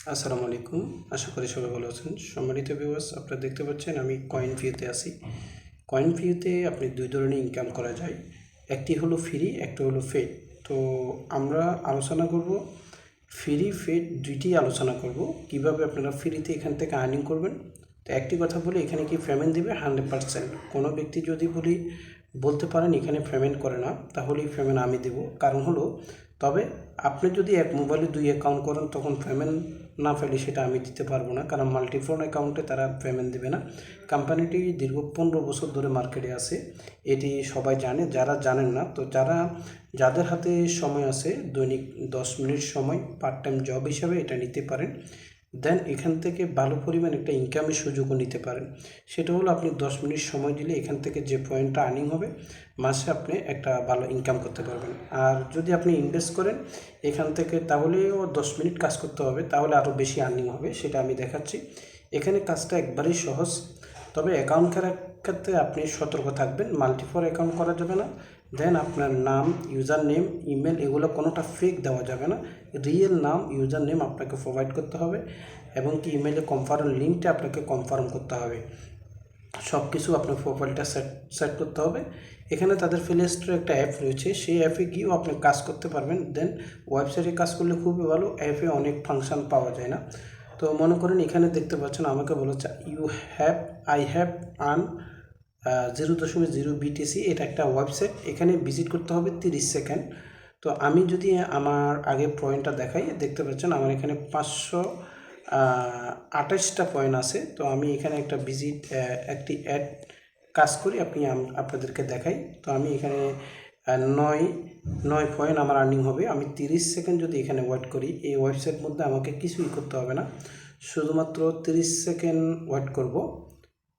আসসালামু আলাইকুম। আশা করি সবাই ভালো আছেন। সম্মানিত ভিউয়ার্স, আপনারা দেখতে পাচ্ছেন আমি কয়েন ভিউতে আছি। কয়েন ভিউতে আপনি দুই ধরনের ইনকাম করা যায়, একটি হলো ফ্রি, একটা হলো পেড। তো আমরা আলোচনা করব ফ্রি পেড দুইটি আলোচনা করব কিভাবে আপনারা ফ্রিতে এখান থেকে আর্নিং করবেন। তো একটি কথা বলি, এখানে কি পেমেন্ট দিবে 100%। কোনো ব্যক্তি যদি বলতে পারেন এখানে পেমেন্ট করে না, তাহলেই পেমেন্ট আমি দেব। কারণ হলো, তবে আপনি যদি এক মোবাইলে দুই অ্যাকাউন্ট করেন তখন পেমেন্ট না পেলে সেটা আমি দিতে পারবো না, কারণ মাল্টিফোন অ্যাকাউন্টে তারা পেমেন্ট দেবে না। কোম্পানিটি দীর্ঘ 15 বছর ধরে মার্কেটে আছে, এটি সবাই জানে। যারা জানেন না, তো যাদের হাতে সময় আছে, দৈনিক 10 মিনিট সময় পার্ট টাইম জব হিসাবে এটা নিতে পারেন। দেন এখান থেকে ভালো পরিমাণ একটা ইনকামের সুযোগও নিতে পারেন। সেটা হলো, আপনি 10 মিনিট সময় দিলে এখান থেকে যে পয়েন্টটা আর্নিং হবে, মাসে আপনি একটা ভালো ইনকাম করতে পারবেন। আর যদি আপনি ইনভেস্ট করেন এখান থেকে, তাহলেও 10 মিনিট কাজ করতে হবে, তাহলে আরও বেশি আর্নিং হবে, সেটা আমি দেখাচ্ছি। এখানে কাজটা একবারেই সহজ, তবে অ্যাকাউন্ট করার ক্ষেত্রে আপনি সতর্ক থাকবেন। মাল্টিপল অ্যাকাউন্ট করা যাবে না। দেন আপনার নাম, ইউজার নেম, ইমেল এগুলো কোনোটা ফেক দেওয়া যাবে না। রিয়েল নাম, ইউজার নেম আপনাকে প্রোভাইড করতে হবে, এবং কি ইমেলে কনফার্ম লিঙ্কটা আপনাকে কনফার্ম করতে হবে। সব কিছু আপনার প্রোফাইলটা সেট করতে হবে। এখানে তাদের প্লে স্টোরে একটা অ্যাপ রয়েছে, সেই অ্যাপে গিয়েও আপনি কাজ করতে পারবেন। দেন ওয়েবসাইটে কাজ করলে খুবই ভালো, অ্যাপে অনেক ফাংশন পাওয়া যায় না। তো মনে করেন এখানে দেখতে পাচ্ছেন আমাকে বলেছে আই হ্যাভ আর্ন 0.0 BTC। এটা একটা ওয়েবসাইট, এখানে ভিজিট করতে হবে 30 সেকেন্ড। তো আমি যদি আমার আগে পয়েন্টটা দেখাই, দেখতে পাচ্ছেন আমার এখানে 528টা পয়েন্ট আছে। তো আমি এখানে একটা একটি অ্যাড কাজ করি, আপনাদেরকে দেখাই। তো আমি এখানে 9 পয়েন্ট আমার আর্নিং হবে। আমি 30 সেকেন্ড যদি এখানে ওয়েট করি, এই ওয়েবসাইট মধ্যে আমাকে কিছুই করতে হবে না, শুধুমাত্র 30 সেকেন্ড ওয়েট করব।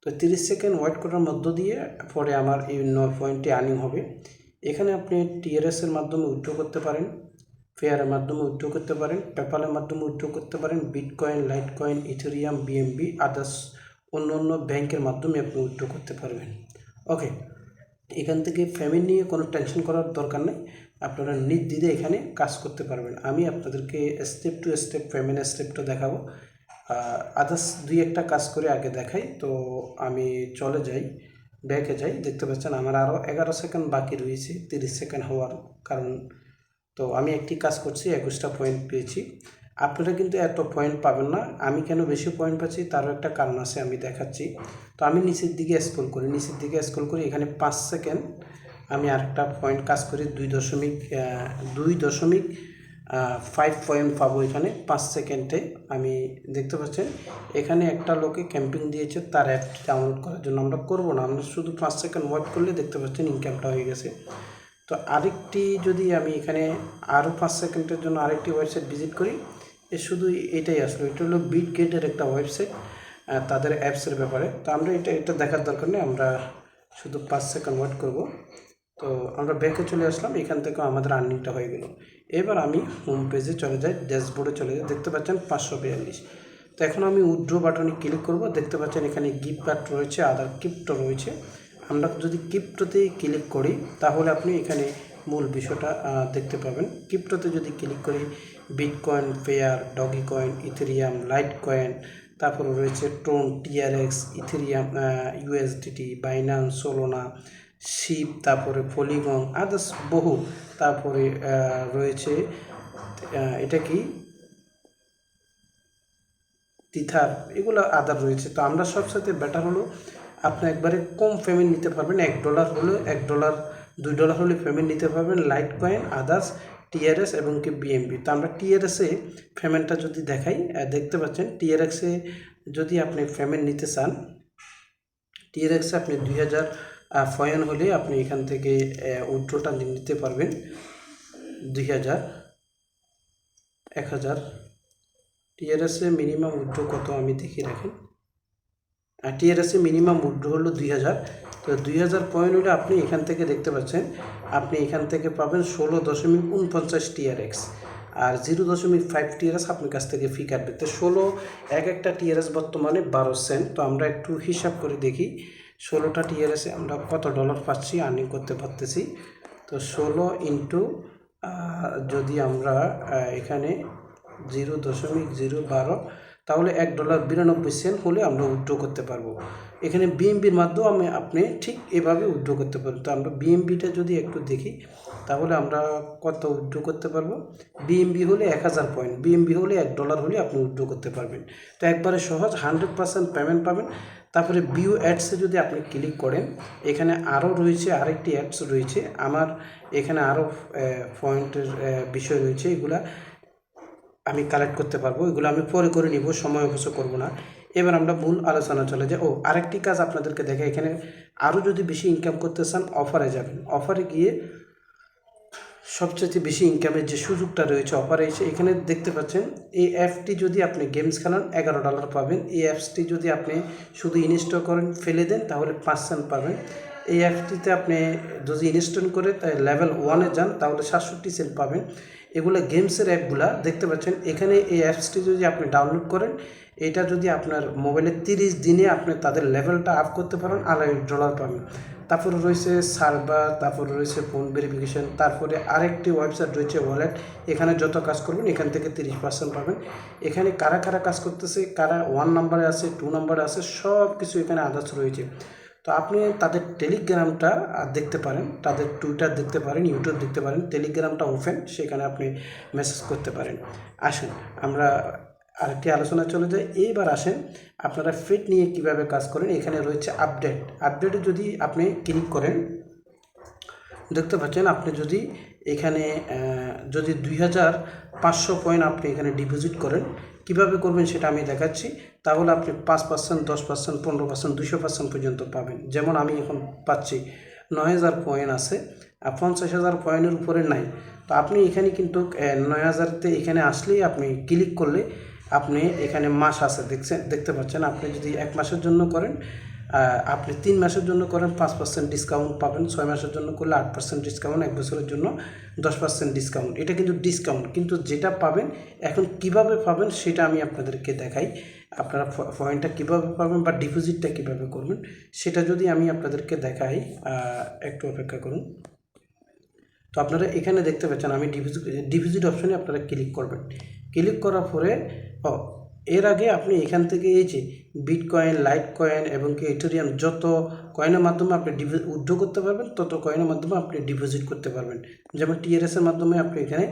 তো 30 সেকেন্ড ওয়েট করার মধ্য দিয়ে পরে আমার এই 9 পয়েন্টটি আর্নিং হবে। এখানে আপনি টিআরএসের মাধ্যমে উইথড্র করতে পারেন, ফেয়ারের মাধ্যমে উইথড্র করতে পারেন, পেপ্যালের মাধ্যমে উইথড্র করতে পারেন, বিটকয়েন, লাইটকয়েন, ইথেরিয়াম, বিএমবি, আদার্স অন্য অন্য ব্যাংকের মাধ্যমে আপনি উইথড্র করতে পারবেন। ওকে, এখান থেকে পেমেন্ট নিয়ে কোনো টেনশন করার দরকার নেই, আপনারা নির্দ্বিধে এখানে কাজ করতে পারবেন। আমি আপনাদেরকে স্টেপ টু স্টেপ পেমেন্টের স্টেপটা দেখাবো। আদার্স দুই একটা কাজ করে আগে দেখাই। তো আমি চলে যাই, ব্যাকে যাই। দেখতে পাচ্ছেন আমার আরও 11 সেকেন্ড বাকি রয়েছে 30 সেকেন্ড হওয়ার কারণ। তো আমি একটি কাজ করছি, 21টা পয়েন্ট পেয়েছি। আপনারা কিন্তু এত পয়েন্ট পাবেন না। আমি কেন বেশি পয়েন্ট পাচ্ছি তারও একটা কারণ আছে, আমি দেখাচ্ছি। তো আমি নিচের দিকে স্ক্রল করি, এখানে 5 সেকেন্ড আমি আরেকটা পয়েন্ট কাজ করি, 2.5 পয়েন্ট পাবো এখানে 5 সেকেন্ডে। আমি দেখতে পাচ্ছেন এখানে একটা লোকে ক্যাম্পিং দিয়েছে তার অ্যাপটি ডাউনলোড করার জন্য। আমরা করব না, আমরা শুধু 5 সেকেন্ড ওয়েট করলে দেখতে পাচ্ছেন ইনকামটা হয়ে গেছে। তো আরেকটি যদি আমি এখানে আরও 5 সেকেন্ডের জন্য আরেকটি ওয়েবসাইট ভিজিট করি, শুধু এটাই আসলো। এটা হলো বিটগেটের একটা ওয়েবসাইট, তাদের অ্যাপসের ব্যাপারে। তো আমরা এটা দেখার দরকার নেই, আমরা শুধু 5 সেকেন্ড ওয়েট করব। তো আমরা ব্যাকে চলে আসলাম, এখান থেকেও আমাদের আর্নিংটা হয়ে গেল। এবার আমি হোম পেজে চলে যাই, ড্যাশবোর্ডে চলে যাই, দেখতে পাচ্ছেন 542। তো এখন আমি উইথড্র বাটনে ক্লিক করব। দেখতে পাচ্ছেন এখানে গিফট কার্ড রয়েছে, আদার ক্রিপ্টো রয়েছে। আমরা যদি ক্রিপ্টোতে ক্লিক করি তাহলে আপনি এখানে মূল বিষয়টা দেখতে পাবেন। ক্রিপ্টোতে যদি ক্লিক করি, বিটকয়েন, পেয়ার, Dogecoin, Ethereum, Litecoin, তারপরে রয়েছে TON, TRX, Ethereum, USDT, Binance, Solana, SHIB, তারপরে পলিগন, আদার্স বহু। তারপরে রয়েছে এটা কি তিথার, এগুলো আদার রয়েছে। তো আমরা সবসাথে বেটার হলো আপনি একবারে কম পেমেন্ট নিতে পারবেন। $1 হলে $1, $2 হলে পেমেন্ট নিতে পারবেন লাইট কয়েন, আদার্স, টিআরএস এবং কি বিএমবি। তো আমরা টিআরএসে পেমেন্টটা যদি দেখাই, দেখতে পাচ্ছেন টিআরএক্সে যদি আপনি পেমেন্ট নিতে চান, টিআরএক্সে আপনি 2000 পয়েন্ট হলে আপনি এখান থেকে উইথড্রটা নিতে পারবেন। 2000, 1000। টিআরএসে মিনিমাম উইথড্র কত আমি দেখি, রাখেন। টিআরএসে মিনিমাম উইথড্র হলো 2000। তো 2000 পয়েন্ট হলে আপনি এখান থেকে দেখতে পাচ্ছেন আপনি এখান থেকে পাবেন 16.49 টিআরএক্স, আর 0.5 টিআরএস আপনার কাছ থেকে ফি কাটবে। তো এক একটা টিআরএস বর্তমানে 12 সেন্ট। তো আমরা একটু হিসাব করে দেখি 16টা টিআরএসে আমরা কত ডলার পাচ্ছি, আর্নিং করতে পারতেছি। তো 16 ইন্টু যদি আমরা এখানে 0.012, তাহলে $1.92 হলে আমরা উইথড্র করতে পারবো। এখানে বিএমবির মাধ্যমে আপনি ঠিক এভাবে উইথড্র করতে পারবেন। তো আমরা বিএমবিটা যদি একটু দেখি তাহলে আমরা কত উইথড্র করতে পারবো। বিএমবি হলে 1000 পয়েন্ট, বিএমবি হলে $1 হলে আপনি উইথড্র করতে পারবেন। তো একবারে সহজ, 100% পেমেন্ট পাবেন। তারপরে ভিউ অ্যাডসে যদি আপনি ক্লিক করেন, এখানে আরও রয়েছে, আরেকটি অ্যাডস রয়েছে। আমার এখানে আরও পয়েন্টের বিষয় রয়েছে, এগুলা আমি কালেক্ট করতে পারবো, এগুলো আমি পরে করে নিব, সময় অবশ্য করব না। এবার আমরা মূল আলোচনা চলে যাই। আরেকটি কাজ আপনাদেরকে দেখে, এখানে আরও যদি বেশি ইনকাম করতে চান অফারে যাবেন। অফারে গিয়ে সবচেয়ে বেশি ইনকামের যে সুযোগটা রয়েছে অফারে এসে এখানে দেখতে পাচ্ছেন। এই অ্যাপটি যদি আপনি গেমস খেলান $11 পাবেন। এই অ্যাপসটি যদি আপনি শুধু ইনস্টল করেন, ফেলে দেন, তাহলে 5 সেন্ট পাবেন। এই অ্যাপটিতে আপনি যদি ইনস্টল করে তাই লেভেল 1-এ যান তাহলে 67 সেন্ট পাবেন। এগুলো গেমসের অ্যাপগুলা দেখতে পাচ্ছেন। এখানে এই অ্যাপসটি যদি আপনি ডাউনলোড করেন, এটা যদি আপনার মোবাইলে 30 দিনে আপনি তাদের লেভেলটা আপ করতে পারেন, $2.5 পাবেন। তারপরে রয়েছে সার্ভার, তারপরে রয়েছে ফোন ভেরিফিকেশন, তারপরে আরেকটি ওয়েবসাইট রয়েছে ওয়ালেট। এখানে যত কাজ করবেন এখান থেকে 30% পাবেন। এখানে কারা কারা কাজ করতেছে, কারা 1 নম্বরে আছে, 2 নম্বরে আছে, সব কিছু এখানে আদার্স রয়েছে। তো আপনি তাদের টেলিগ্রামটা দেখতে পারেন, তাদের টুইটার দেখতে পারেন, ইউটিউব দেখতে পারেন। টেলিগ্রামটা ওপেন, সেখানে আপনি মেসেজ করতে পারেন। আসুন আমরা আরেকটি আলোচনা চলে যায়। এবার আসেন আপনারা ফিট নিয়ে কিভাবে কাজ করেন। এখানে রয়েছে আপডেটে যদি আপনি ক্লিক করেন, দেখতে পাচ্ছেন আপনি যদি এখানে যদি 2500 পয়েন্ট আপনি এখানে ডিপোজিট করেন, কিভাবে করবেন সেটা আমি দেখাচ্ছি। তাহলে আপনি 5%, 10%, 15%, 200% পর্যন্ত পাবেন। যেমন আমি এখন পাচ্ছি 9000 পয়েন্ট আছে, আর 50,000 পয়েন্টের উপরে নাই। তো আপনি এখানে কিন্তু 9000তে এখানে আসলেই আপনি ক্লিক করলে আপনি এখানে মাস আছে দেখতে পাচ্ছেন। আপনি যদি 1 মাসের জন্য করেন, আপনি 3 মাসের জন্য করেন 5% ডিসকাউন্ট পাবেন, 6 মাসের জন্য করলে 8% ডিসকাউন্ট, 1 বছরের জন্য 10% ডিসকাউন্ট। এটা কিন্তু ডিসকাউন্ট, কিন্তু যেটা পাবেন এখন কিভাবে পাবেন সেটা আমি আপনাদেরকে দেখাই। আপনারা পয়েন্টটা কীভাবে পাবেন বা ডিপোজিটটা কীভাবে করবেন সেটা যদি আমি আপনাদেরকে দেখাই, একটু অপেক্ষা করুন। তো আপনারা এখানে দেখতে পাচ্ছেন আমি ডিপোজিট অপশনে আপনারা ক্লিক করবেন। ক্লিক করার পরে এর আগে আপনি এখান থেকে এই যে বিটকয়েন, লাইট কয়েন এবং কি ইথেরিয়াম যত কয়েনের মাধ্যমে আপনি উইথড্র করতে পারবেন, তত কয়েনের মাধ্যমে আপনি ডিপোজিট করতে পারবেন। যেমন টিআরএস এর মাধ্যমে আপনি এখানে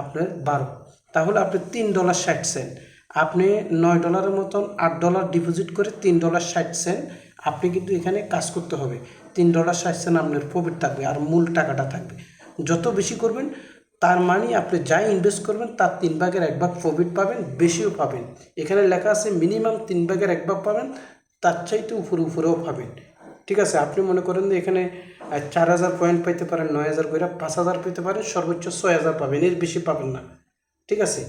আপনার 12, তাহলে আপনি $3.60, আপনি $9 মতন $8 ডিপোজিট করে $3.60 আপনি কিন্তু এখানে কাজ করতে হবে। $3.60 আপনার প্রফিট থাকবে, আর মূল টাকাটা থাকবে। যত বেশি করবেন তার মানে আপনি যাই ইনভেস্ট করবেন তার 3/1 প্রফিট পাবেন, বেশিও পাবেন। এখানে লেখা আছে মিনিমাম 3/1 পাবেন, তার চাইতে উপরেও পাবেন। ঠিক আছে, আপনি মনে করেন যে এখানে 4000 পয়েন্ট পাইতে পারেন, 9000 করে 5000 পেতে পারেন, সর্বোচ্চ 6000 পাবেন, এর বেশি পাবেন না। ঠিক আছে,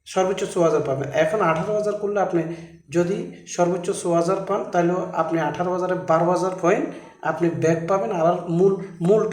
সর্বোচ্চ 6000 পাবেন। এখন 18000 করলে আপনি যদি সর্বোচ্চ 6000 পান, তাহলে আপনি 18000-এ 12000 পয়েন্ট আপনি ব্যাক পাবেন। আর মূলটা